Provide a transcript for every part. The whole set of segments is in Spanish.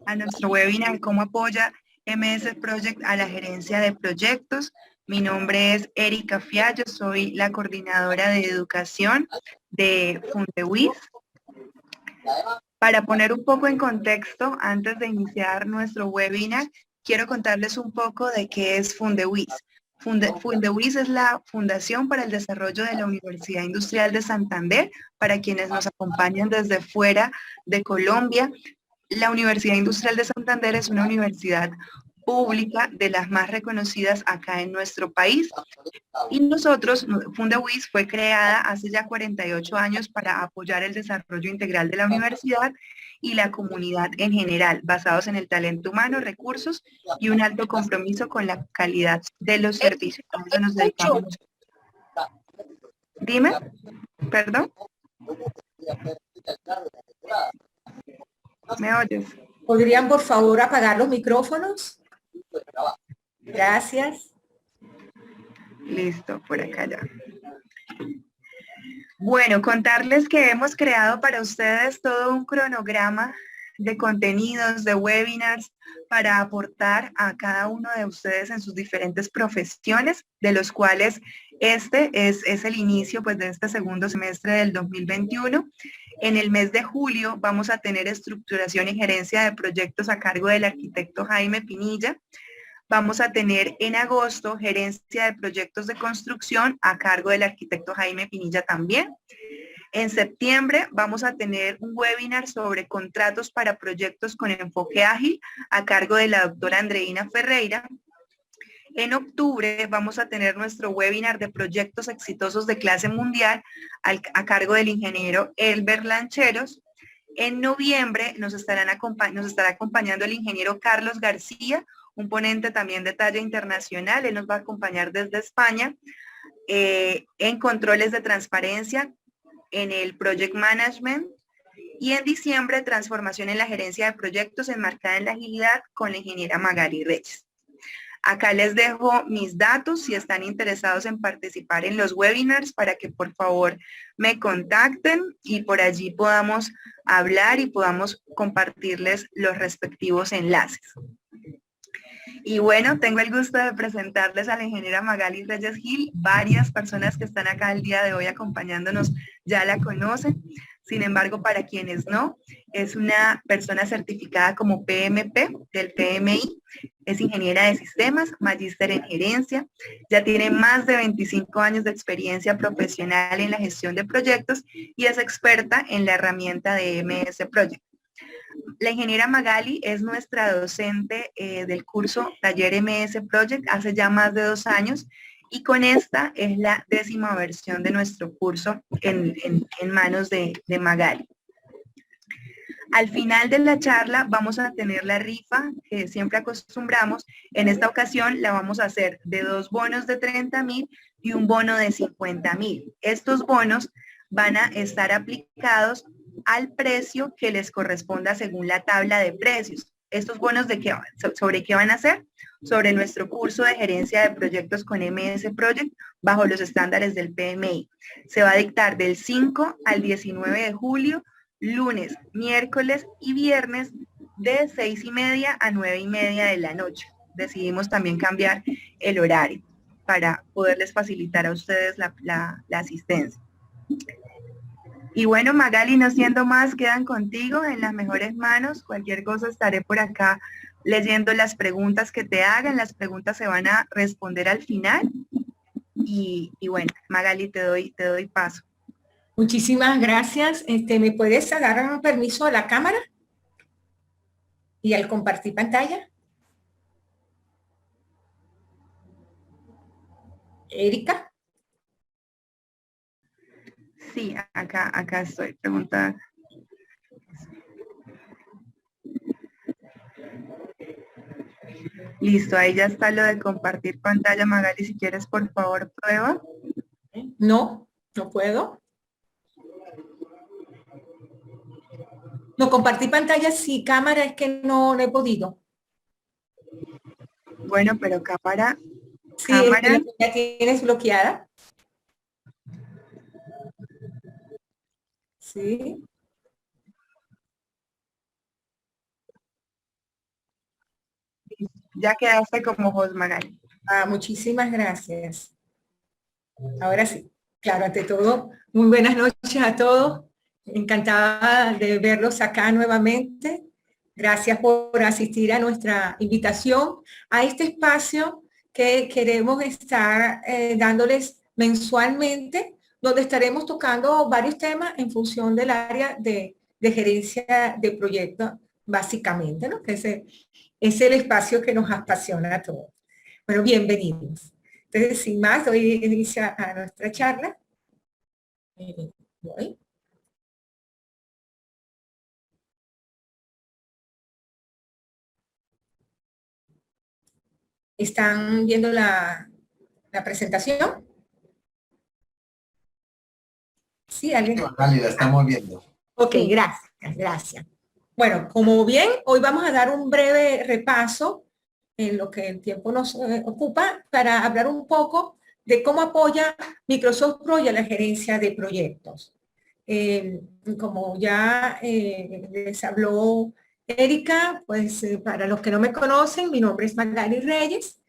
a nuestro webinar ¿Cómo apoya MS Project a la gerencia de proyectos? Mi nombre es Erika Fiallo, soy la coordinadora de educación de Fundewis. Para poner un poco en contexto, antes de iniciar nuestro webinar, quiero contarles un poco de qué es Fundewis. Fundewis es la Fundación para el Desarrollo de la Universidad Industrial de Santander. Para quienes nos acompañan desde fuera de Colombia, la Universidad Industrial de Santander es una universidad pública de las más reconocidas acá en nuestro país. Y nosotros, Fundewis fue creada hace ya 48 años para apoyar el desarrollo integral de la universidad y la comunidad en general, basados en el talento humano, recursos y un alto compromiso con la calidad de los servicios. A eso nos dedicamos. Dime, perdón. ¿Me oyes? ¿Podrían, por favor, apagar los micrófonos? Gracias. Listo, por acá ya. Bueno, contarles que hemos creado para ustedes todo un cronograma de contenidos, de webinars, para aportar a cada uno de ustedes en sus diferentes profesiones, de los cuales este es el inicio pues, de este segundo semestre del 2021. En el mes de julio vamos a tener estructuración y gerencia de proyectos a cargo del arquitecto Jaime Pinilla. Vamos a tener en agosto gerencia de proyectos de construcción a cargo del arquitecto Jaime Pinilla también. En septiembre vamos a tener un webinar sobre contratos para proyectos con enfoque ágil a cargo de la doctora Andreina Ferreira. En octubre vamos a tener nuestro webinar de proyectos exitosos de clase mundial a cargo del ingeniero Elber Lancheros. En noviembre nos estará acompañando el ingeniero Carlos García, un ponente también de talla internacional. Él nos va a acompañar desde España en controles de transparencia, en el Project Management, y en diciembre transformación en la gerencia de proyectos enmarcada en la agilidad con la ingeniera Magali Reyes. Acá les dejo mis datos si están interesados en participar en los webinars para que por favor me contacten y por allí podamos hablar y podamos compartirles los respectivos enlaces. Y bueno, tengo el gusto de presentarles a la ingeniera Magali Reyes Gil. Varias personas que están acá el día de hoy acompañándonos ya la conocen. Sin embargo, para quienes no, es una persona certificada como PMP del PMI, es ingeniera de sistemas, magíster en gerencia, ya tiene más de 25 años de experiencia profesional en la gestión de proyectos y es experta en la herramienta de MS Project. La ingeniera Magali es nuestra docente del curso Taller MS Project hace ya más de 2 años y con esta es la 10ª versión de nuestro curso en manos de Magali. Al final de la charla vamos a tener la rifa que siempre acostumbramos. En esta ocasión la vamos a hacer de 2 bonos de 30.000 y un bono de 50.000. Estos bonos van a estar aplicados al precio que les corresponda según la tabla de precios. ¿Estos bonos sobre qué van a ser? Sobre nuestro curso de gerencia de proyectos con MS Project bajo los estándares del PMI. Se va a dictar del 5 al 19 de julio, lunes, miércoles y viernes de 6:30 a 9:30 de la noche. Decidimos también cambiar el horario para poderles facilitar a ustedes la asistencia. Y bueno, Magali, no siendo más, quedan contigo en las mejores manos. Cualquier cosa estaré por acá leyendo las preguntas que te hagan. Las preguntas se van a responder al final. Y bueno, Magali, te doy paso. Muchísimas gracias. ¿Me puedes dar un permiso a la cámara? Y al compartir pantalla. Erika. Sí, acá estoy. Pregunta. Listo, ahí ya está lo de compartir pantalla. Magali, si quieres, por favor, prueba. No, no puedo. No, compartir pantalla sí, cámara es que no he podido. Bueno, pero cámara. Sí, cámara. ¿Ya tienes bloqueada? Sí. Ya quedaste como host, Magali. Muchísimas gracias. Ahora sí, claro, ante todo, muy buenas noches a todos. Encantada de verlos acá nuevamente. Gracias por asistir a nuestra invitación a este espacio que queremos estar dándoles mensualmente, donde estaremos tocando varios temas en función del área de gerencia de proyectos, básicamente, ¿no? Que es el espacio que nos apasiona a todos. Bueno, bienvenidos. Entonces, sin más, doy inicio a nuestra charla. Voy. ¿Están viendo la presentación? Sí, alguien. Vale, la estamos viendo. Ok, gracias, gracias. Bueno, como bien, hoy vamos a dar un breve repaso en lo que el tiempo nos ocupa para hablar un poco de cómo apoya Microsoft Pro y a la gerencia de proyectos. Como ya les habló Erika, pues para los que no me conocen, mi nombre es Magali Reyes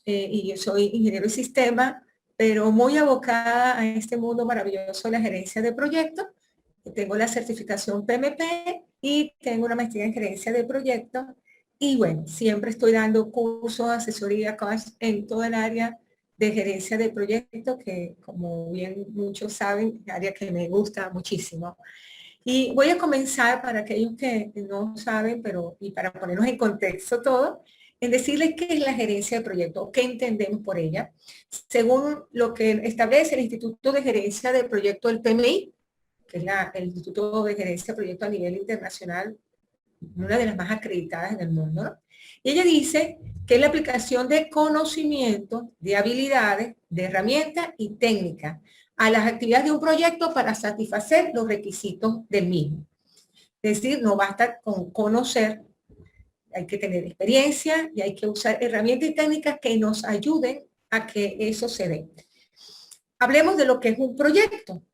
y yo soy ingeniero de sistema, pero muy abocada a este mundo maravilloso de la gerencia de proyectos. Tengo la certificación PMP y tengo una maestría en gerencia de proyectos. Y bueno, siempre estoy dando cursos, asesoría, en toda el área de gerencia de proyectos, que como bien muchos saben, es área que me gusta muchísimo. Y voy a comenzar para aquellos que no saben, pero y para ponernos en contexto todo, en decirles qué es la gerencia de proyectos, qué entendemos por ella. Según lo que establece el Instituto de Gerencia de Proyectos del PMI, que es el Instituto de Gerencia de Proyectos a nivel internacional, una de las más acreditadas en el mundo, ¿no? Y ella dice que es la aplicación de conocimientos, de habilidades, de herramientas y técnicas a las actividades de un proyecto para satisfacer los requisitos del mismo. Es decir, no basta con conocer, hay que tener experiencia y hay que usar herramientas y técnicas que nos ayuden a que eso se dé. Hablemos de lo que es un proyecto,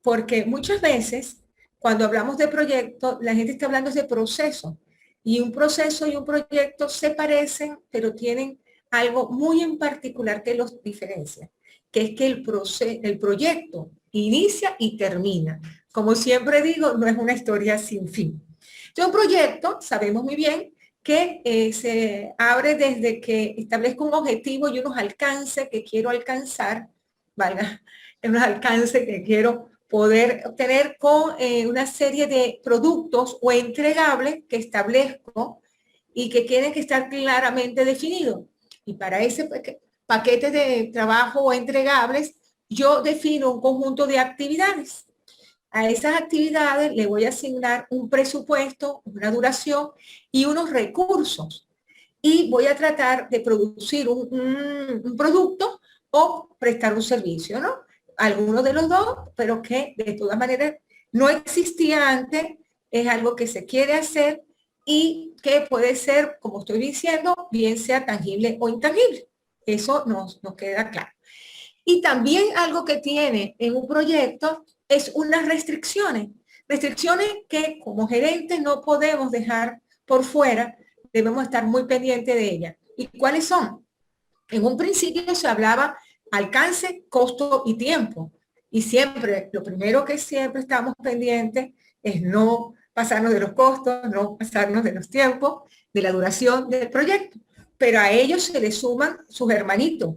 porque muchas veces cuando hablamos de proyecto, la gente está hablando de proceso, y un proceso y un proyecto se parecen, pero tienen algo muy en particular que los diferencia, que es que el proyecto inicia y termina. Como siempre digo, no es una historia sin fin. Entonces, un proyecto, sabemos muy bien, que se abre desde que establezco un objetivo y unos alcances que quiero alcanzar, valga, unos alcances que quiero poder obtener con una serie de productos o entregables que establezco y que tienen que estar claramente definidos. Y para ese paquete de trabajo o entregables, yo defino un conjunto de actividades. A esas actividades le voy a asignar un presupuesto, una duración y unos recursos. Y voy a tratar de producir un producto o prestar un servicio, ¿no? Alguno de los dos, pero que de todas maneras no existía antes, es algo que se quiere hacer y que puede ser, como estoy diciendo, bien sea tangible o intangible. Eso nos queda claro. Y también algo que tiene en un proyecto es unas restricciones. Restricciones que como gerentes no podemos dejar por fuera, debemos estar muy pendientes de ellas. ¿Y cuáles son? En un principio se hablaba alcance, costo y tiempo. Y siempre, lo primero que siempre estamos pendientes es no pasarnos de los costos, no pasarnos de los tiempos, de la duración del proyecto. Pero a ellos se les suman sus hermanitos.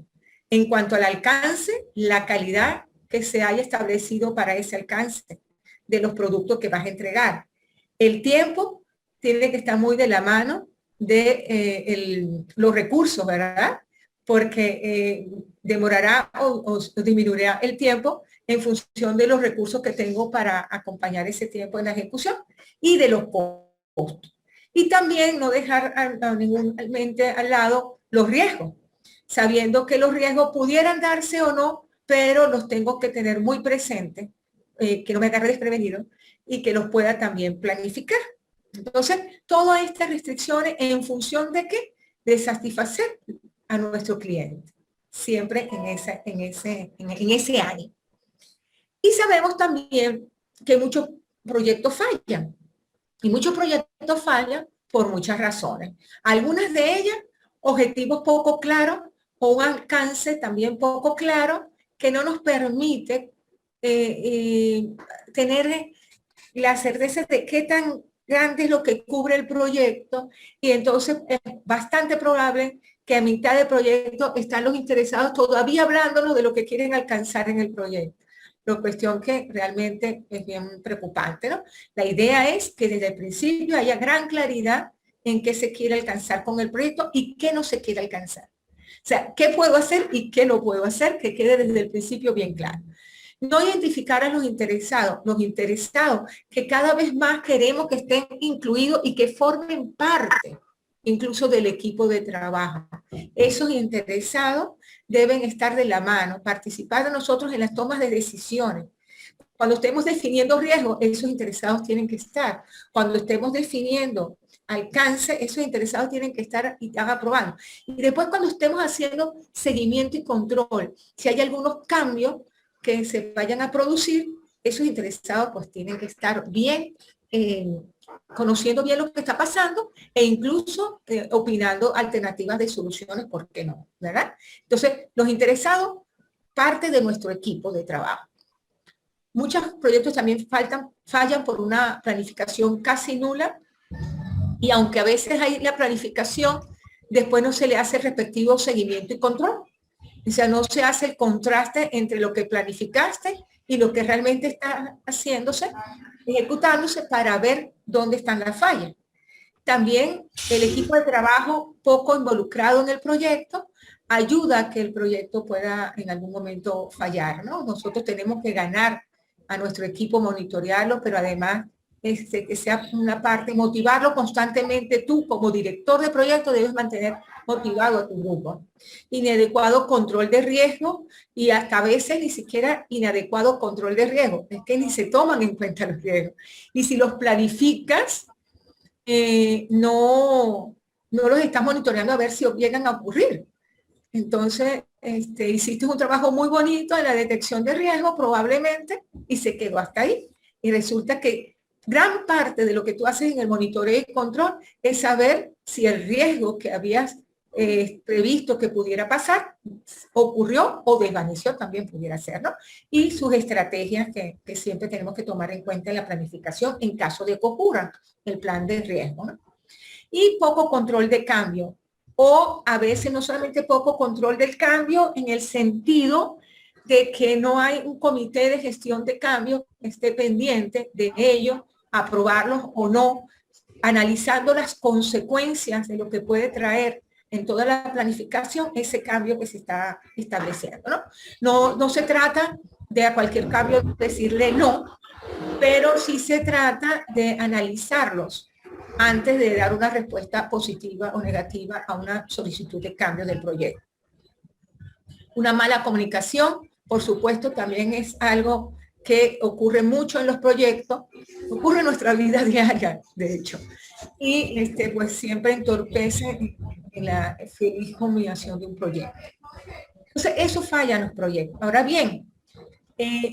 En cuanto al alcance, la calidad que se haya establecido para ese alcance de los productos que vas a entregar. El tiempo tiene que estar muy de la mano de los recursos, ¿verdad? Porque demorará o disminuirá el tiempo en función de los recursos que tengo para acompañar ese tiempo en la ejecución y de los costos. Y también no dejar a ningúnmente al lado los riesgos, sabiendo que los riesgos pudieran darse o no, pero los tengo que tener muy presentes, que no me agarre desprevenido y que los pueda también planificar. Entonces, todas estas restricciones en función de qué? De satisfacer a nuestro cliente, siempre en ese año. Y sabemos también que muchos proyectos fallan, y muchos proyectos fallan por muchas razones. Algunas de ellas objetivos poco claros o un alcance también poco claro que no nos permite tener la certeza de qué tan grande es lo que cubre el proyecto, y entonces es bastante probable que a mitad del proyecto están los interesados todavía hablándonos de lo que quieren alcanzar en el proyecto. La cuestión que realmente es bien preocupante, ¿no? La idea es que desde el principio haya gran claridad en qué se quiere alcanzar con el proyecto y qué no se quiere alcanzar. O sea, qué puedo hacer y qué no puedo hacer, que quede desde el principio bien claro. No identificar a los interesados que cada vez más queremos que estén incluidos y que formen parte incluso del equipo de trabajo. Esos interesados deben estar de la mano, participar de nosotros en las tomas de decisiones. Cuando estemos definiendo riesgos, esos interesados tienen que estar. Cuando estemos definiendo alcance, esos interesados tienen que estar y están aprobando. Y después cuando estemos haciendo seguimiento y control, si hay algunos cambios que se vayan a producir, esos interesados pues tienen que estar bien, conociendo bien lo que está pasando e incluso opinando alternativas de soluciones, ¿por qué no? ¿Verdad? Entonces, los interesados, parte de nuestro equipo de trabajo. Muchos proyectos también fallan por una planificación casi nula, y aunque a veces hay la planificación, después no se le hace el respectivo seguimiento y control. O sea, no se hace el contraste entre lo que planificaste y lo que realmente está haciéndose, ejecutándose, para ver dónde están las fallas. También el equipo de trabajo poco involucrado en el proyecto ayuda a que el proyecto pueda en algún momento fallar, ¿no? Nosotros tenemos que ganar a nuestro equipo, monitorearlo, pero además que sea una parte, motivarlo constantemente. Tú como director de proyecto debes mantener motivado a tu grupo. Inadecuado control de riesgo, y hasta a veces ni siquiera inadecuado control de riesgo, es que ni se toman en cuenta los riesgos. Y si los planificas, no los estás monitoreando a ver si llegan a ocurrir. Entonces, hiciste un trabajo muy bonito en la detección de riesgo probablemente y se quedó hasta ahí. Y resulta que gran parte de lo que tú haces en el monitoreo y control es saber si el riesgo que habías previsto que pudiera pasar ocurrió o desvaneció, también pudiera ser, ¿no? Y sus estrategias que siempre tenemos que tomar en cuenta en la planificación en caso de que ocurra el plan de riesgo, ¿no? Y poco control de cambio, o a veces no solamente poco control del cambio en el sentido de que no hay un comité de gestión de cambio que esté pendiente de ello, aprobarlos o no, analizando las consecuencias de lo que puede traer en toda la planificación ese cambio que se está estableciendo, ¿no? No se trata de a cualquier cambio decirle no, pero sí se trata de analizarlos antes de dar una respuesta positiva o negativa a una solicitud de cambio del proyecto. Una mala comunicación, por supuesto, también es algo que ocurre mucho en los proyectos, ocurre en nuestra vida diaria, de hecho, y pues siempre entorpece en la feliz culminación de un proyecto. Entonces, eso falla en los proyectos. Ahora bien,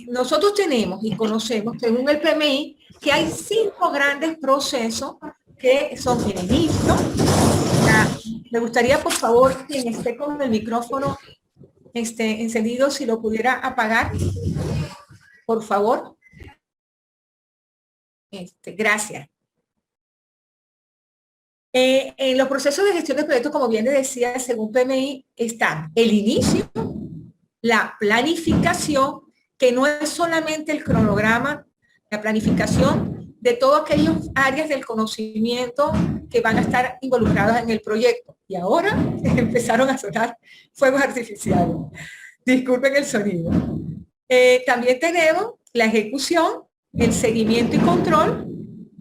nosotros tenemos y conocemos, según el PMI, que hay 5 grandes procesos que son el inicio. Me gustaría, por favor, quien esté con el micrófono encendido, si lo pudiera apagar, por favor. Gracias. En los procesos de gestión de proyectos, como bien les decía, según PMI, están el inicio, la planificación, que no es solamente el cronograma, la planificación de todas aquellas áreas del conocimiento que van a estar involucradas en el proyecto. Y ahora empezaron a sonar fuegos artificiales. Disculpen el sonido. También tenemos la ejecución, el seguimiento y control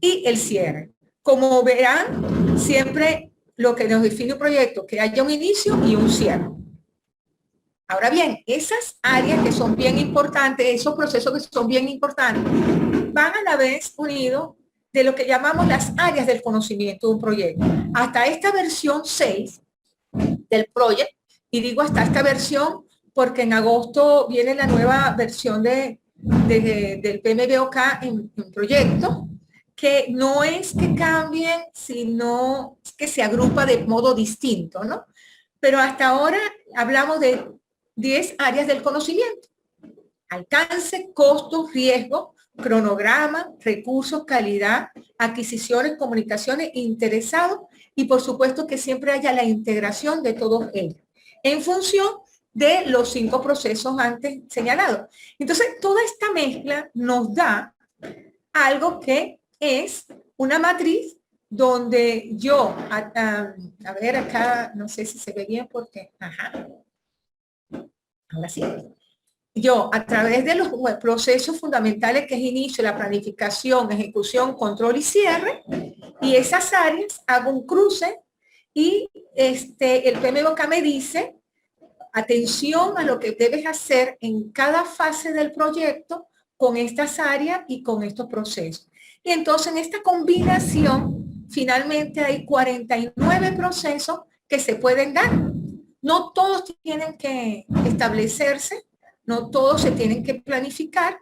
y el cierre. Como verán, siempre lo que nos define un proyecto, que haya un inicio y un cierre. Ahora bien, esas áreas que son bien importantes, esos procesos que son bien importantes, van a la vez unidos de lo que llamamos las áreas del conocimiento de un proyecto. Hasta esta versión 6 del proyecto, y digo hasta esta versión porque en agosto viene la nueva versión del PMBOK en proyecto, que no es que cambien, sino que se agrupa de modo distinto, ¿no? Pero hasta ahora hablamos de 10 áreas del conocimiento: alcance, costos, riesgo, cronograma, recursos, calidad, adquisiciones, comunicaciones, interesados, y por supuesto que siempre haya la integración de todos ellos en función de los 5 procesos antes señalados. Entonces, toda esta mezcla nos da algo que es una matriz donde yo, a ver acá, no sé si se ve bien porque, ajá, ahora sí. Yo, a través de los procesos fundamentales que es inicio, la planificación, ejecución, control y cierre, y esas áreas hago un cruce y el PMBOK me dice, atención a lo que debes hacer en cada fase del proyecto con estas áreas y con estos procesos. Y entonces en esta combinación, finalmente hay 49 procesos que se pueden dar. No todos tienen que establecerse, no todos se tienen que planificar,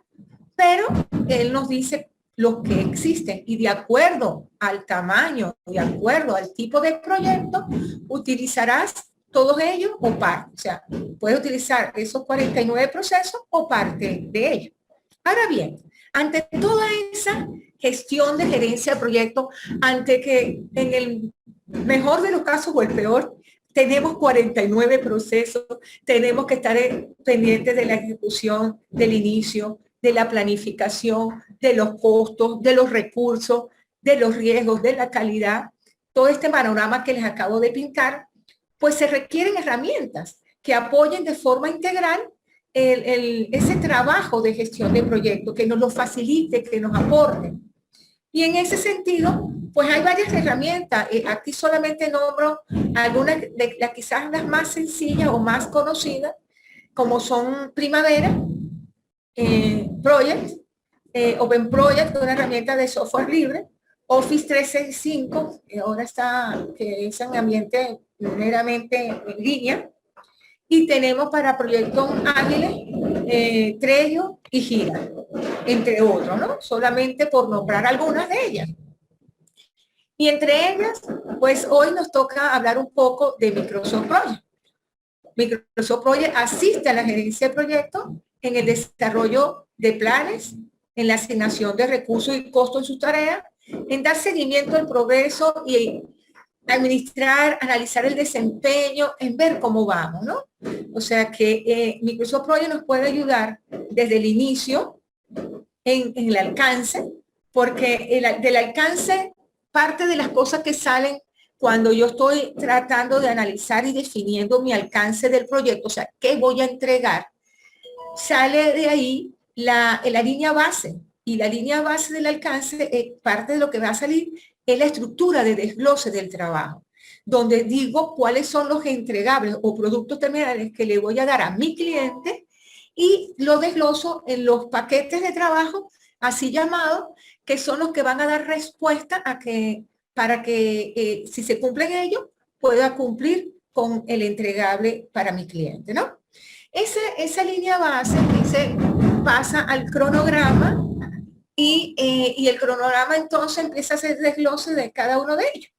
pero él nos dice los que existen y de acuerdo al tamaño, de acuerdo al tipo de proyecto, utilizarás todos ellos o parte. O sea, puedes utilizar esos 49 procesos o parte de ellos. Ahora bien, ante toda esa gestión de gerencia de proyecto, ante que en el mejor de los casos o el peor, tenemos 49 procesos, tenemos que estar pendientes de la ejecución, del inicio, de la planificación, de los costos, de los recursos, de los riesgos, de la calidad. Todo este panorama que les acabo de pintar, pues se requieren herramientas que apoyen de forma integral ese trabajo de gestión de proyectos, que nos lo facilite, que nos aporte. Y en ese sentido, pues hay varias herramientas. Aquí solamente nombro algunas de las quizás las más sencillas o más conocidas, como son Primavera, Project, Open Project, una herramienta de software libre, Office 365, ahora está, que es en ambiente meramente en línea, y tenemos para proyectos ágiles Trello y Gira, entre otros, ¿no? Solamente por nombrar algunas de ellas. Y entre ellas, pues hoy nos toca hablar un poco de Microsoft Project. Microsoft Project asiste a la gerencia de proyectos en el desarrollo de planes, en la asignación de recursos y costos en sus tareas, en dar seguimiento al progreso y administrar, analizar el desempeño, en ver cómo vamos, ¿no? O sea que Microsoft Project nos puede ayudar desde el inicio en el alcance, porque del alcance, parte de las cosas que salen cuando yo estoy tratando de analizar y definiendo mi alcance del proyecto, o sea, qué voy a entregar, sale de ahí la línea base. Y la línea base del alcance, parte de lo que va a salir es la estructura de desglose del trabajo, donde digo cuáles son los entregables o productos terminales que le voy a dar a mi cliente y lo desgloso en los paquetes de trabajo, así llamados, que son los que van a dar respuesta a que, para que si se cumplen ellos, pueda cumplir con el entregable para mi cliente, ¿no? Esa línea base se pasa al cronograma y el cronograma entonces empieza a hacer desglose de cada uno de ellos.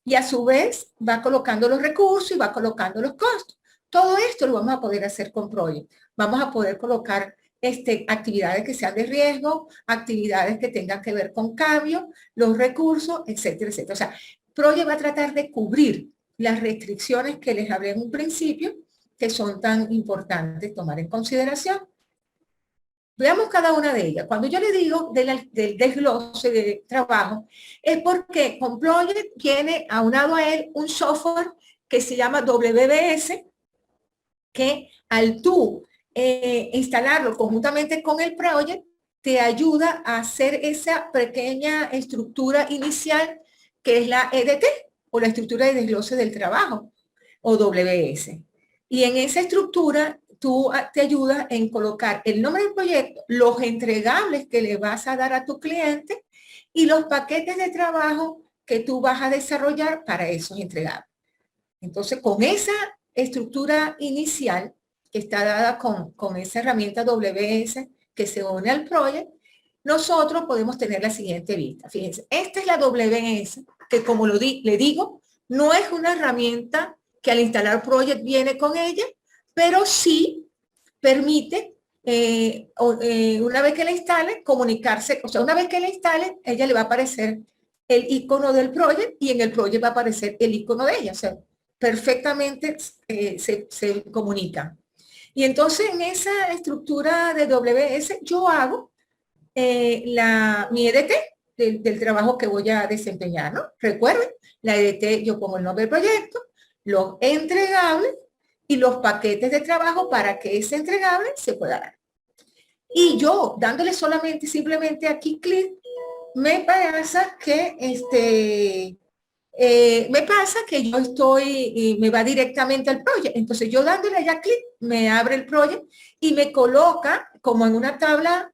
Y a su vez va colocando los recursos y va colocando los costos. Todo esto lo vamos a poder hacer con Project. Vamos a poder colocar actividades que sean de riesgo, actividades que tengan que ver con cambio, los recursos, etcétera, etcétera. O sea, Project va a tratar de cubrir las restricciones que les hablé en un principio, que son tan importantes tomar en consideración. Veamos cada una de ellas. Cuando yo le digo del desglose de trabajo, es porque con Project tiene aunado a él un software que se llama WBS, que al tú instalarlo conjuntamente con el Project, te ayuda a hacer esa pequeña estructura inicial que es la EDT, o la estructura de desglose del trabajo, o WBS. Y en esa estructura tú te ayudas en colocar el nombre del proyecto, los entregables que le vas a dar a tu cliente y los paquetes de trabajo que tú vas a desarrollar para esos entregables. Entonces, con esa estructura inicial que está dada con esa herramienta WS que se une al proyecto, nosotros podemos tener la siguiente vista. Fíjense, esta es la WS, que como le digo, no es una herramienta que al instalar Project viene con ella, pero sí permite, una vez que la instale, comunicarse. O sea, una vez que la instale, ella le va a aparecer el icono del Project y en el Project va a aparecer el icono de ella. O sea, perfectamente se comunican. Y entonces en esa estructura de WS yo hago mi EDT del trabajo que voy a desempeñar, ¿no? Recuerden, la EDT yo pongo el nombre del proyecto, los entregables y los paquetes de trabajo para que ese entregable se pueda dar. Y yo dándole simplemente aquí clic, me pasa que me va directamente al proyecto. Entonces yo dándole ya clic, me abre el proyecto y me coloca como en una tabla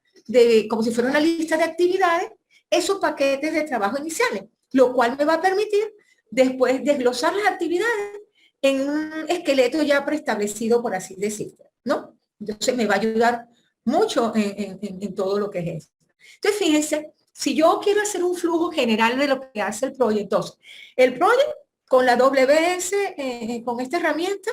como si fuera una lista de actividades, esos paquetes de trabajo iniciales, lo cual me va a permitir después desglosar las actividades en un esqueleto ya preestablecido, por así decirlo, ¿no? Entonces me va a ayudar mucho en todo lo que es eso. Entonces fíjense, si yo quiero hacer un flujo general de lo que hace el proyecto, entonces, el proyecto con la WS, con esta herramienta,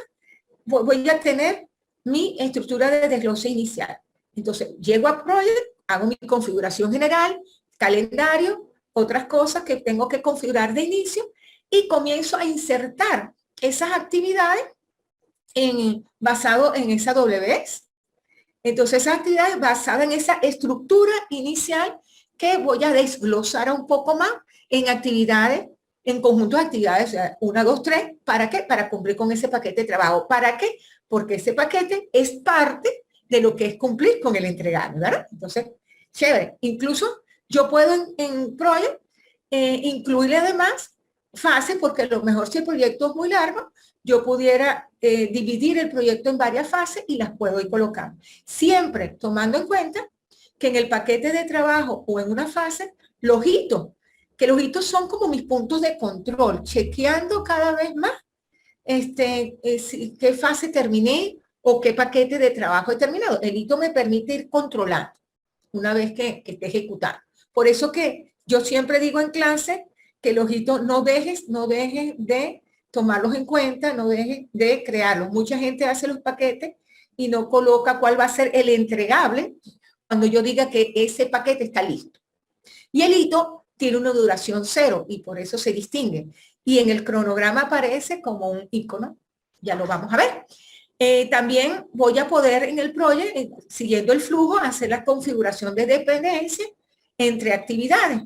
voy a tener mi estructura de desglose inicial. Entonces, llego a Project, hago mi configuración general, calendario, otras cosas que tengo que configurar de inicio y comienzo a insertar esas actividades basado en esa WS. Entonces, esas actividades basadas en esa estructura inicial que voy a desglosar un poco más en actividades, en conjuntos de actividades, o sea, 1, 2, 3, ¿para qué? Para cumplir con ese paquete de trabajo. ¿Para qué? Porque ese paquete es parte de lo que es cumplir con el entregable, ¿verdad? Entonces, chévere. Incluso yo puedo en Project incluirle además fases, porque a lo mejor si el proyecto es muy largo, yo pudiera dividir el proyecto en varias fases y las puedo ir colocando. Siempre tomando en cuenta que en el paquete de trabajo o en una fase, los hitos, que los hitos son como mis puntos de control, chequeando cada vez más qué fase terminé o qué paquete de trabajo he terminado. El hito me permite ir controlando una vez que esté ejecutando. Por eso que yo siempre digo en clase que los hitos no dejes de tomarlos en cuenta, no dejes de crearlos. Mucha gente hace los paquetes y no coloca cuál va a ser el entregable cuando yo diga que ese paquete está listo. Y el hito tiene una duración 0 y por eso se distingue. Y en el cronograma aparece como un icono. Ya lo vamos a ver. También voy a poder en el proyecto, siguiendo el flujo, hacer la configuración de dependencia entre actividades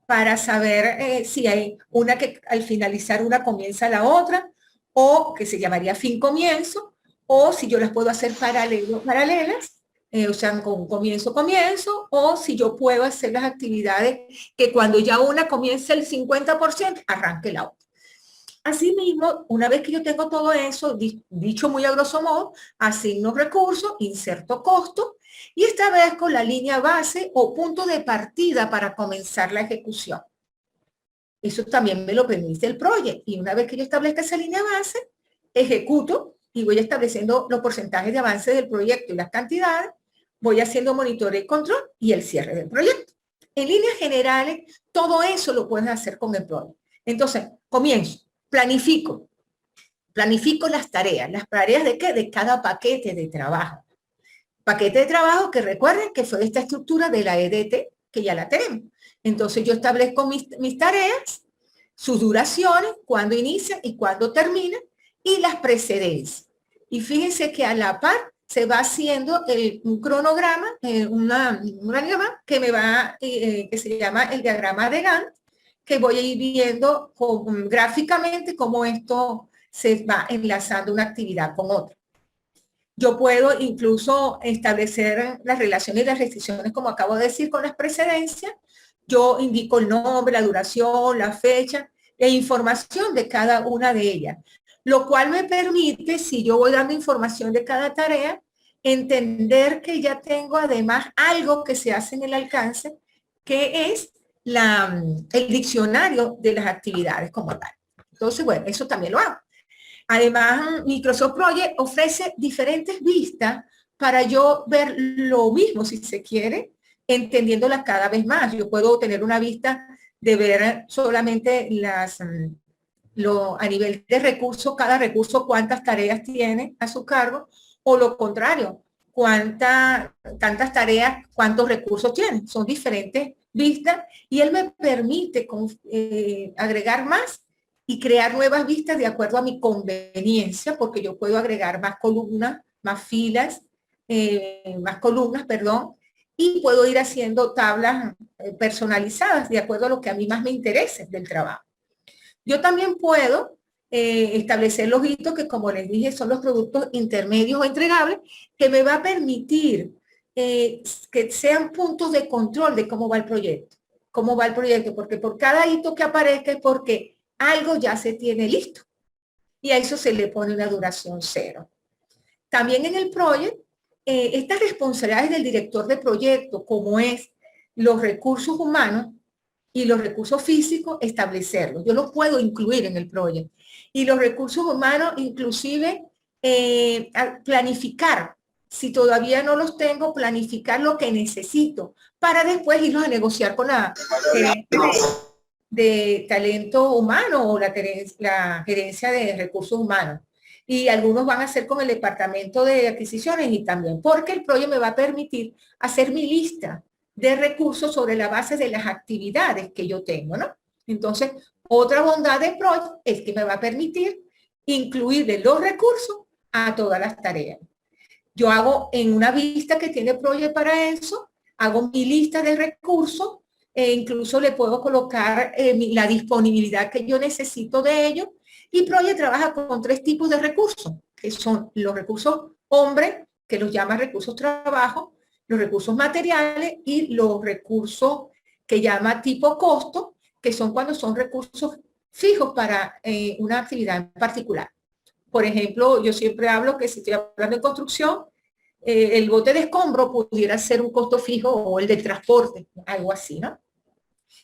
para saber si hay una que al finalizar una comienza la otra, o que se llamaría fin comienzo, o si yo las puedo hacer paralelas, o sea, con comienzo, o si yo puedo hacer las actividades que cuando ya una comience el 50%, arranque la otra. Asimismo, una vez que yo tengo todo eso, dicho muy a grosso modo, asigno recursos, inserto costo, y esta vez con la línea base o punto de partida para comenzar la ejecución. Eso también me lo permite el proyecto. Y una vez que yo establezca esa línea base, ejecuto y voy estableciendo los porcentajes de avance del proyecto y las cantidades, voy haciendo monitoreo y control y el cierre del proyecto. En líneas generales, todo eso lo puedes hacer con el proyecto. Entonces, comienzo, planifico las tareas. ¿Las tareas de qué? De cada paquete de trabajo. Paquete de trabajo que recuerden que fue de esta estructura de la EDT, que ya la tenemos. Entonces yo establezco mis tareas, sus duraciones, cuándo inician y cuándo terminan, y las precedencias. Y fíjense que a la par se va haciendo un cronograma, un diagrama que que se llama el diagrama de Gantt, que voy a ir viendo gráficamente cómo esto se va enlazando una actividad con otra. Yo puedo incluso establecer las relaciones y las restricciones, como acabo de decir, con las precedencias. Yo indico el nombre, la duración, la fecha e información de cada una de ellas, lo cual me permite, si yo voy dando información de cada tarea, entender que ya tengo además algo que se hace en el alcance, que es el diccionario de las actividades como tal. Entonces, bueno, eso también lo hago. Además, Microsoft Project ofrece diferentes vistas para yo ver lo mismo, si se quiere, entendiéndolas cada vez más. Yo puedo tener una vista de ver solamente a nivel de recursos, cada recurso cuántas tareas tiene a su cargo, o lo contrario, tantas tareas, cuántos recursos tiene. Son diferentes vistas y él me permite agregar más y crear nuevas vistas de acuerdo a mi conveniencia, porque yo puedo agregar más columnas, más filas, más columnas, perdón, y puedo ir haciendo tablas personalizadas de acuerdo a lo que a mí más me interese del trabajo. Yo también puedo establecer los hitos que, como les dije, son los productos intermedios o entregables, que me va a permitir que sean puntos de control de cómo va el proyecto. Cómo va el proyecto, porque por cada hito que aparezca es porque algo ya se tiene listo. Y a eso se le pone una duración 0. También en el proyecto, estas responsabilidades del director de proyecto, como es los recursos humanos y los recursos físicos, establecerlos. Yo los puedo incluir en el proyecto. Y los recursos humanos, inclusive, planificar. Si todavía no los tengo, planificar lo que necesito para después irlos a negociar con la gerencia de talento humano o la gerencia de recursos humanos. Y algunos van a hacer con el departamento de adquisiciones y también, porque el proyecto me va a permitir hacer mi lista de recursos sobre la base de las actividades que yo tengo, ¿no? Entonces, otra bondad del proyecto es que me va a permitir incluirle los recursos a todas las tareas. Yo hago en una vista que tiene proyecto para eso, hago mi lista de recursos e incluso le puedo colocar la disponibilidad que yo necesito de ellos. Y Project trabaja con 3 tipos de recursos, que son los recursos hombres, que los llama recursos trabajo, los recursos materiales y los recursos que llama tipo costo, que son cuando son recursos fijos para una actividad en particular. Por ejemplo, yo siempre hablo que si estoy hablando de construcción, el bote de escombro pudiera ser un costo fijo o el de transporte, algo así, ¿no?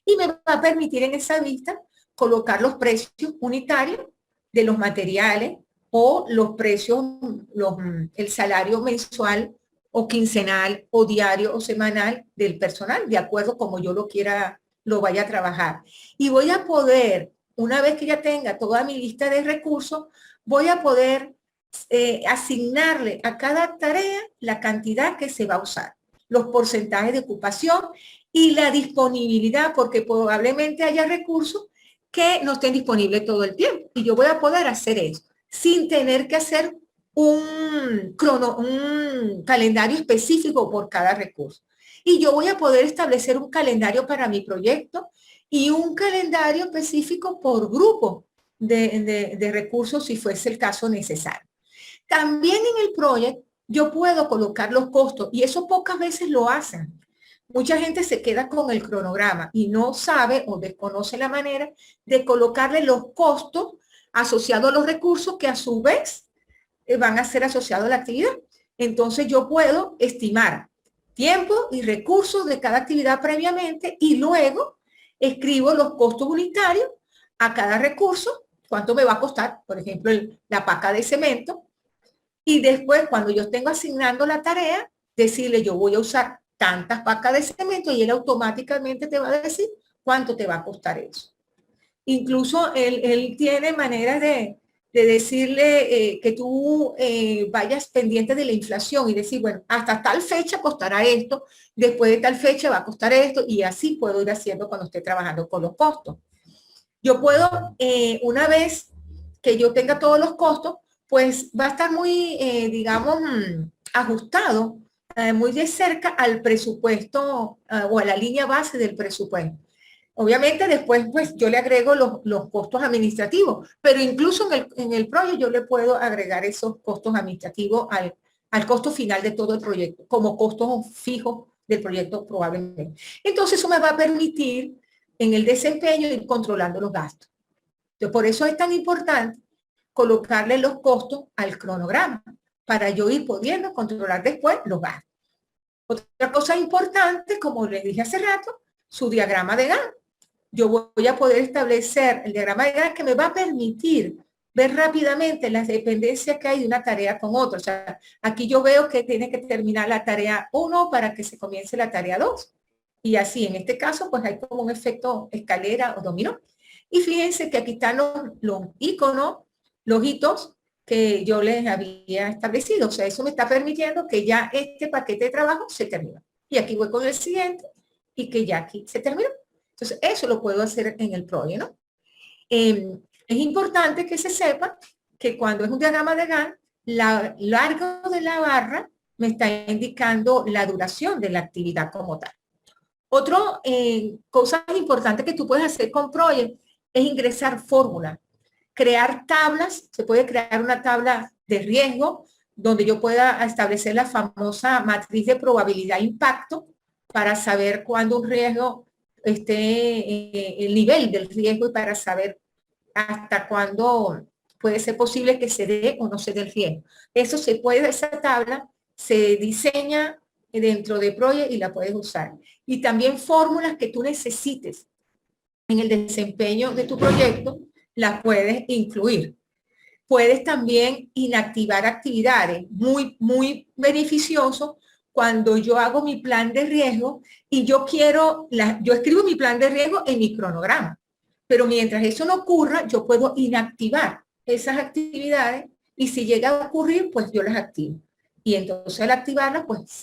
Y me va a permitir en esa vista colocar los precios unitarios de los materiales o los precios, el salario mensual o quincenal o diario o semanal del personal, de acuerdo como yo lo vaya a trabajar. Y voy a poder, una vez que ya tenga toda mi lista de recursos, voy a poder asignarle a cada tarea la cantidad que se va a usar, los porcentajes de ocupación y la disponibilidad, porque probablemente haya recursos que no estén disponibles todo el tiempo. Y yo voy a poder hacer eso sin tener que hacer un calendario específico por cada recurso. Y yo voy a poder establecer un calendario para mi proyecto y un calendario específico por grupo de recursos si fuese el caso necesario. También en el proyecto yo puedo colocar los costos y eso pocas veces lo hacen. Mucha gente se queda con el cronograma y no sabe o desconoce la manera de colocarle los costos asociados a los recursos que a su vez van a ser asociados a la actividad. Entonces yo puedo estimar tiempo y recursos de cada actividad previamente y luego escribo los costos unitarios a cada recurso, cuánto me va a costar, por ejemplo, la paca de cemento, y después cuando yo tengo asignando la tarea, decirle yo voy a usar tantas pacas de cemento y él automáticamente te va a decir cuánto te va a costar eso. Incluso él tiene maneras de decirle que tú vayas pendiente de la inflación y decir, bueno, hasta tal fecha costará esto, después de tal fecha va a costar esto, y así puedo ir haciendo cuando esté trabajando con los costos. Yo puedo, una vez que yo tenga todos los costos, pues va a estar muy, digamos, ajustado, muy de cerca al presupuesto o a la línea base del presupuesto. Obviamente después pues yo le agrego los costos administrativos, pero incluso en el proyecto yo le puedo agregar esos costos administrativos al costo final de todo el proyecto, como costos fijos del proyecto probablemente. Entonces eso me va a permitir en el desempeño ir controlando los gastos. Entonces, por eso es tan importante colocarle los costos al cronograma para yo ir pudiendo controlar después los gastos. Otra cosa importante, como les dije hace rato, su diagrama de Gantt. Yo voy a poder establecer el diagrama de Gantt que me va a permitir ver rápidamente las dependencias que hay de una tarea con otra. O sea, aquí yo veo que tiene que terminar la tarea 1 para que se comience la tarea 2. Y así, en este caso, pues hay como un efecto escalera o dominó. Y fíjense que aquí están los iconos, los hitos que yo les había establecido. O sea, eso me está permitiendo que ya este paquete de trabajo se terminó. Y aquí voy con el siguiente y que ya aquí se terminó. Entonces, eso lo puedo hacer en el Project, ¿no? Es importante que se sepa que cuando es un diagrama de Gantt, la largo de la barra me está indicando la duración de la actividad como tal. Otra cosa importante que tú puedes hacer con Project es ingresar fórmulas, crear tablas. Se puede crear una tabla de riesgo donde yo pueda establecer la famosa matriz de probabilidad-impacto para saber cuándo un riesgo el nivel del riesgo y para saber hasta cuándo puede ser posible que se dé o no se dé el riesgo. Eso se puede, esa tabla se diseña dentro de Project y la puedes usar. Y también fórmulas que tú necesites en el desempeño de tu proyecto, las puedes incluir. Puedes también inactivar actividades, muy beneficioso cuando yo hago mi plan de riesgo y yo escribo mi plan de riesgo en mi cronograma. Pero mientras eso no ocurra, yo puedo inactivar esas actividades y si llega a ocurrir, pues yo las activo. Y entonces al activarlas, pues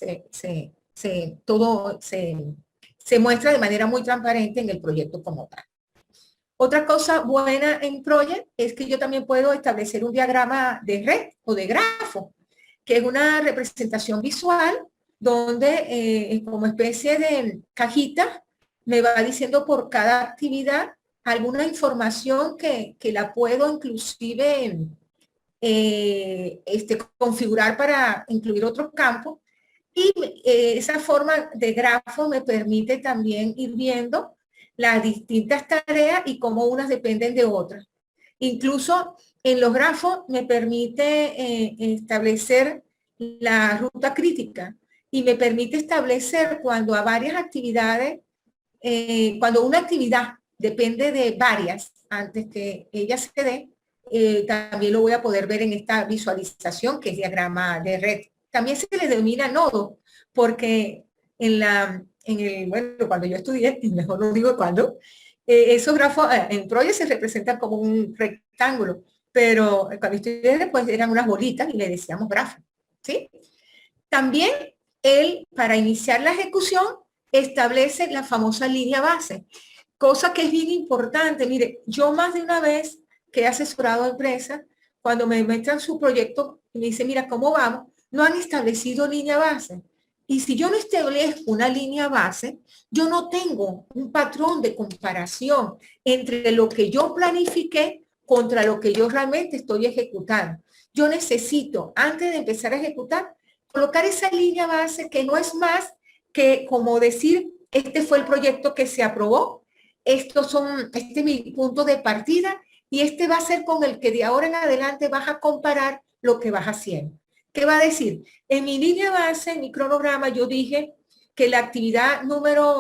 todo se muestra de manera muy transparente en el proyecto como tal. Otra cosa buena en Project es que yo también puedo establecer un diagrama de red o de grafo, que es una representación visual donde como especie de cajita me va diciendo por cada actividad alguna información que la puedo inclusive configurar para incluir otros campos. Y esa forma de grafo me permite también ir viendo las distintas tareas y cómo unas dependen de otras. Incluso en los grafos me permite establecer la ruta crítica y me permite establecer cuando a varias actividades, cuando una actividad depende de varias antes que ella se dé, también lo voy a poder ver en esta visualización que es diagrama de red. También se le denomina nodo, porque bueno, cuando yo estudié, y mejor no digo cuándo, esos grafos en Project se representan como un rectángulo, pero cuando estudié pues eran unas bolitas y le decíamos grafo, ¿sí? También él, para iniciar la ejecución, establece la famosa línea base, cosa que es bien importante. Mire, yo más de una vez que he asesorado a empresas, cuando me muestran su proyecto y me dicen, mira, ¿cómo vamos? No han establecido línea base. Y si yo no establezco una línea base, yo no tengo un patrón de comparación entre lo que yo planifiqué contra lo que yo realmente estoy ejecutando. Yo necesito, antes de empezar a ejecutar, colocar esa línea base que no es más que como decir, este fue el proyecto que se aprobó, este es mi punto de partida y este va a ser con el que de ahora en adelante vas a comparar lo que vas haciendo. ¿Qué va a decir? En mi línea base, en mi cronograma, yo dije que la actividad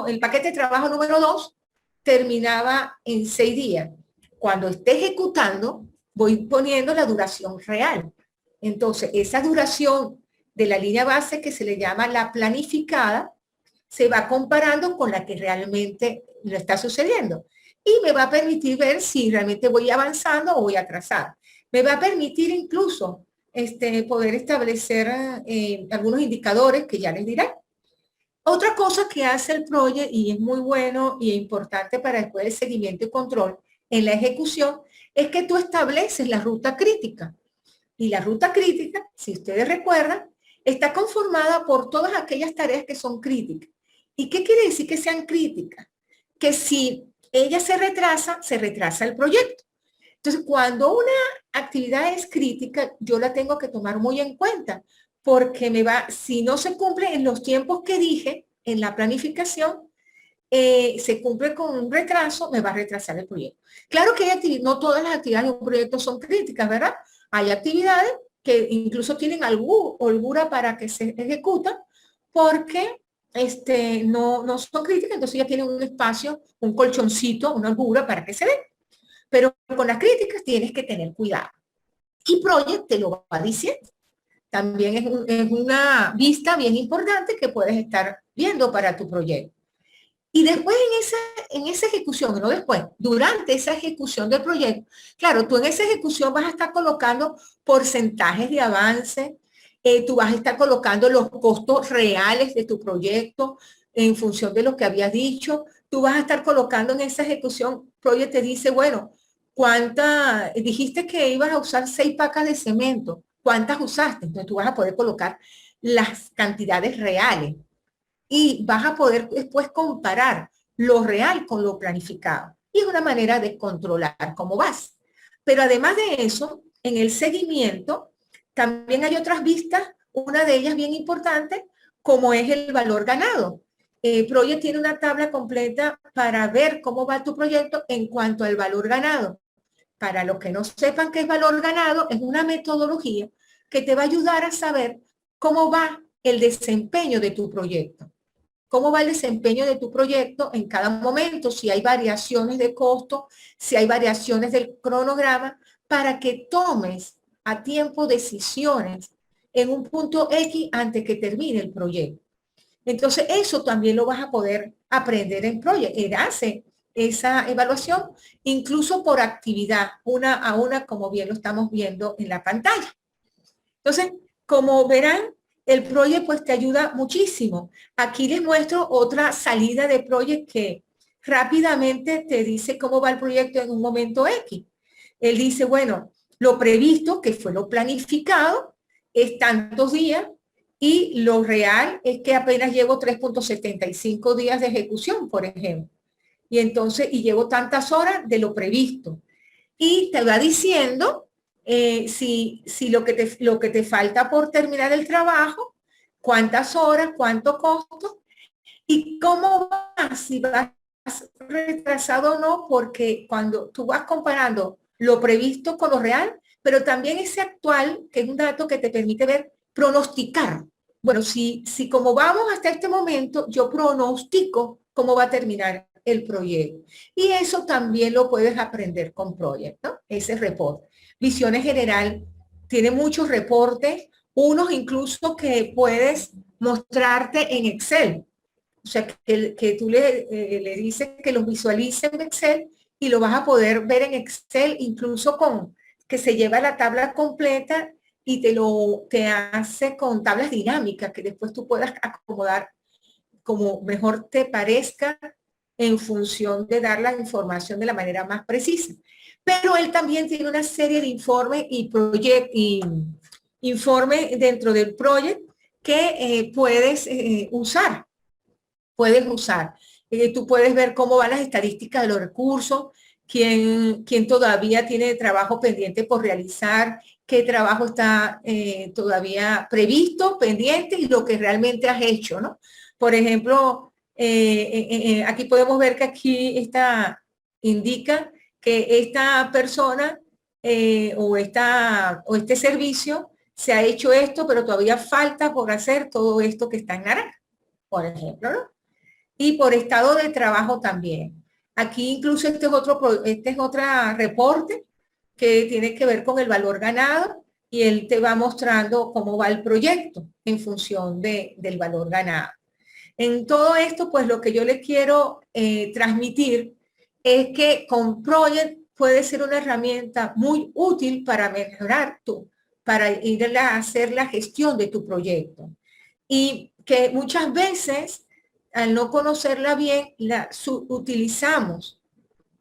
el paquete de trabajo número 2 terminaba en 6 días. Cuando esté ejecutando, voy poniendo la duración real. Entonces, esa duración de la línea base que se le llama la planificada, se va comparando con la que realmente lo está sucediendo. Y me va a permitir ver si realmente voy avanzando o voy atrasado. Me va a permitir incluso poder establecer algunos indicadores que ya les diré. Otra cosa que hace el Project y es muy bueno y importante para después el seguimiento y control en la ejecución es que tú estableces la ruta crítica. Y la ruta crítica, si ustedes recuerdan, está conformada por todas aquellas tareas que son críticas. ¿Y qué quiere decir que sean críticas? Que si ella se retrasa el proyecto. Entonces, cuando una actividad es crítica, yo la tengo que tomar muy en cuenta, porque si no se cumple en los tiempos que dije en la planificación, se cumple con un retraso, me va a retrasar el proyecto. Claro que no todas las actividades de un proyecto son críticas, ¿verdad? Hay actividades que incluso tienen holgura para que se ejecutan porque no son críticas, entonces ya tienen un espacio, un colchoncito, una holgura para que se den. Pero con las críticas tienes que tener cuidado. Y Project te lo va diciendo. También es una vista bien importante que puedes estar viendo para tu proyecto. Y después en esa ejecución, no después, durante esa ejecución del proyecto, claro, tú en esa ejecución vas a estar colocando porcentajes de avance, tú vas a estar colocando los costos reales de tu proyecto en función de lo que habías dicho, tú vas a estar colocando en esa ejecución, Project te dice, bueno, dijiste que ibas a usar 6 pacas de cemento, ¿cuántas usaste? Entonces tú vas a poder colocar las cantidades reales y vas a poder después comparar lo real con lo planificado. Y es una manera de controlar cómo vas. Pero además de eso, en el seguimiento, también hay otras vistas, una de ellas bien importante, como es el valor ganado. Project tiene una tabla completa para ver cómo va tu proyecto en cuanto al valor ganado. Para los que no sepan qué es valor ganado, es una metodología que te va a ayudar a saber cómo va el desempeño de tu proyecto. Cómo va el desempeño de tu proyecto en cada momento, si hay variaciones de costo, si hay variaciones del cronograma, para que tomes a tiempo decisiones en un punto X antes que termine el proyecto. Entonces, eso también lo vas a poder aprender en Project. Él hace esa evaluación, incluso por actividad, una a una, como bien lo estamos viendo en la pantalla. Entonces, como verán, el Project pues te ayuda muchísimo. Aquí les muestro otra salida de Project que rápidamente te dice cómo va el proyecto en un momento X. Él dice, bueno, lo previsto, que fue lo planificado, es tantos días y lo real es que apenas llevo 3.75 días de ejecución, por ejemplo. Y entonces, y llevo tantas horas de lo previsto. Y te va diciendo si lo que te falta por terminar el trabajo, cuántas horas, cuánto costo y cómo vas, si vas retrasado o no, porque cuando tú vas comparando lo previsto con lo real, pero también ese actual, que es un dato que te permite ver, pronosticar. Bueno, si como vamos hasta este momento, yo pronostico cómo va a terminar el proyecto. Y eso también lo puedes aprender con Project, ¿no? Ese reporte. Visiones General tiene muchos reportes, unos incluso que puedes mostrarte en Excel. O sea, que tú le dices que los visualice en Excel y lo vas a poder ver en Excel, incluso con que se lleva la tabla completa y te hace con tablas dinámicas que después tú puedas acomodar como mejor te parezca en función de dar la información de la manera más precisa. Pero él también tiene una serie de informes y informes dentro del proyecto que puedes usar. Tú puedes ver cómo van las estadísticas de los recursos, quién todavía tiene trabajo pendiente por realizar, qué trabajo está todavía previsto, pendiente y lo que realmente has hecho, ¿no? Por ejemplo, aquí podemos ver que aquí indica que esta persona o este servicio se ha hecho esto, pero todavía falta por hacer todo esto que está en naranja, por ejemplo, ¿no? Y por estado de trabajo también. Aquí incluso este es otro reporte que tiene que ver con el valor ganado y él te va mostrando cómo va el proyecto en función del valor ganado. En todo esto, pues lo que yo les quiero transmitir es que con Project puede ser una herramienta muy útil para mejorar para ir a hacer la gestión de tu proyecto. Y que muchas veces al no conocerla bien, la utilizamos,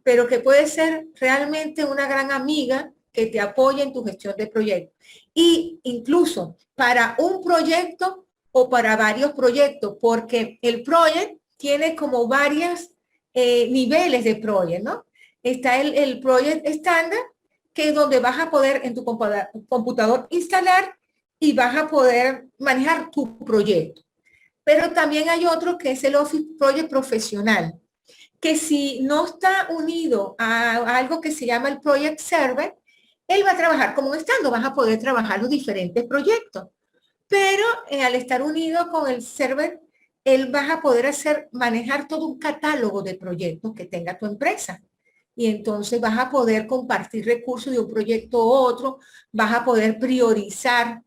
pero que puede ser realmente una gran amiga que te apoye en tu gestión de proyectos. Y incluso para un proyecto o para varios proyectos, porque el project tiene como varios niveles de project, ¿no? Está el project estándar, que es donde vas a poder en tu computador instalar y vas a poder manejar tu proyecto. Pero también hay otro que es el Office Project Profesional, que si no está unido a algo que se llama el Project Server, él va a trabajar como un estando, vas a poder trabajar los diferentes proyectos. Pero al estar unido con el server, él vas a poder manejar todo un catálogo de proyectos que tenga tu empresa. y entonces vas a poder compartir recursos de un proyecto a otro, vas a poder priorizar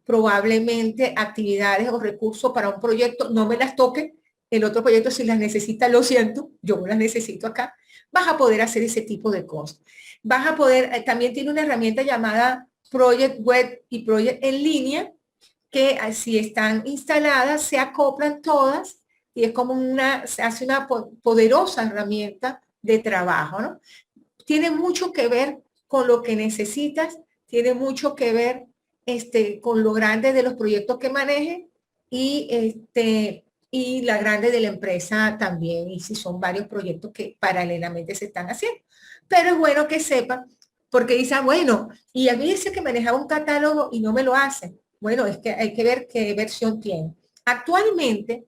probablemente actividades o recursos para un proyecto, no me las toque, el otro proyecto si las necesita, lo siento, yo no las necesito acá, vas a poder hacer ese tipo de cosas. Vas a poder, también tiene una herramienta llamada Project Web y Project en línea, que si están instaladas, se acoplan todas y es como se hace una poderosa herramienta de trabajo, ¿no? Tiene mucho que ver con lo que necesitas, tiene mucho que ver con lo grande de los proyectos que manejes y la grande de la empresa también, y si son varios proyectos que paralelamente se están haciendo. Pero es bueno que sepan, porque dicen, bueno, y a mí dice que manejaba un catálogo y no me lo hacen. Bueno, es que hay que ver qué versión tiene. Actualmente,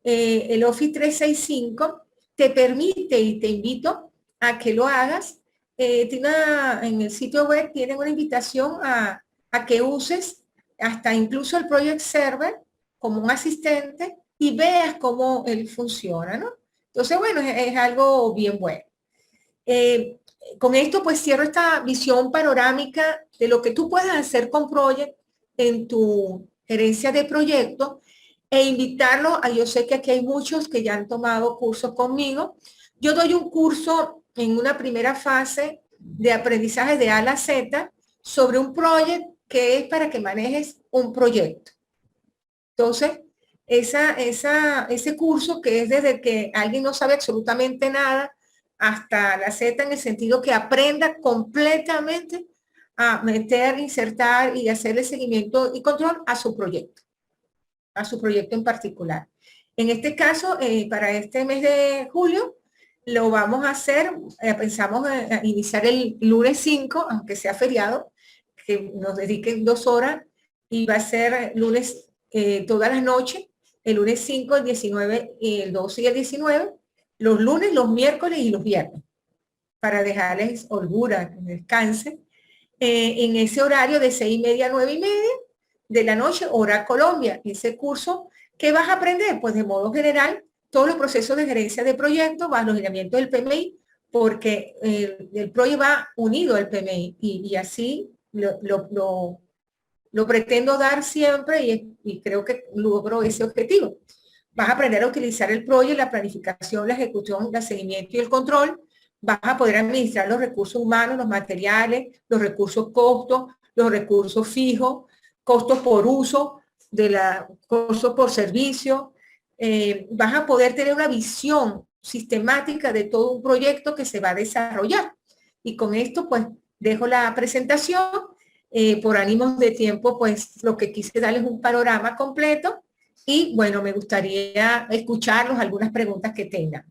el Office 365 te permite y te invito a que lo hagas. En el sitio web tienen una invitación a que uses hasta incluso el Project Server como un asistente y veas cómo él funciona, ¿no? Entonces, bueno, es algo bien bueno. Con esto pues cierro esta visión panorámica de lo que tú puedes hacer con Project en tu gerencia de proyectos e invitarlo a, yo sé que aquí hay muchos que ya han tomado cursos conmigo. Yo doy un curso en una primera fase de aprendizaje de A a la Z sobre un proyecto que es para que manejes un proyecto. Entonces, ese curso que es desde que alguien no sabe absolutamente nada hasta la Z en el sentido que aprenda completamente a meter, insertar y hacerle seguimiento y control a su proyecto en particular. En este caso, para este mes de julio, lo vamos a hacer, pensamos a iniciar el lunes 5, aunque sea feriado, que nos dediquen 2 horas y va a ser lunes todas las noches, el lunes 5, el 19, el 12 y el 19, los lunes, los miércoles y los viernes, para dejarles holgura, que descansen, en ese horario de 6:30 a 9:30 de la noche, hora Colombia. Ese curso, ¿qué vas a aprender? Pues de modo general, todos los procesos de gerencia de proyectos, más los lineamientos del PMI, porque el proyecto va unido al PMI y así lo pretendo dar siempre y creo que logro ese objetivo. Vas a aprender a utilizar el proyecto, la planificación, la ejecución, el seguimiento y el control. Vas a poder administrar los recursos humanos, los materiales, los recursos costos, los recursos fijos, costos por uso, costos por servicio. Vas a poder tener una visión sistemática de todo un proyecto que se va a desarrollar. Y con esto, pues, dejo la presentación. Por ánimos de tiempo, pues, lo que quise darles un panorama completo y, bueno, me gustaría escucharlos, algunas preguntas que tengan.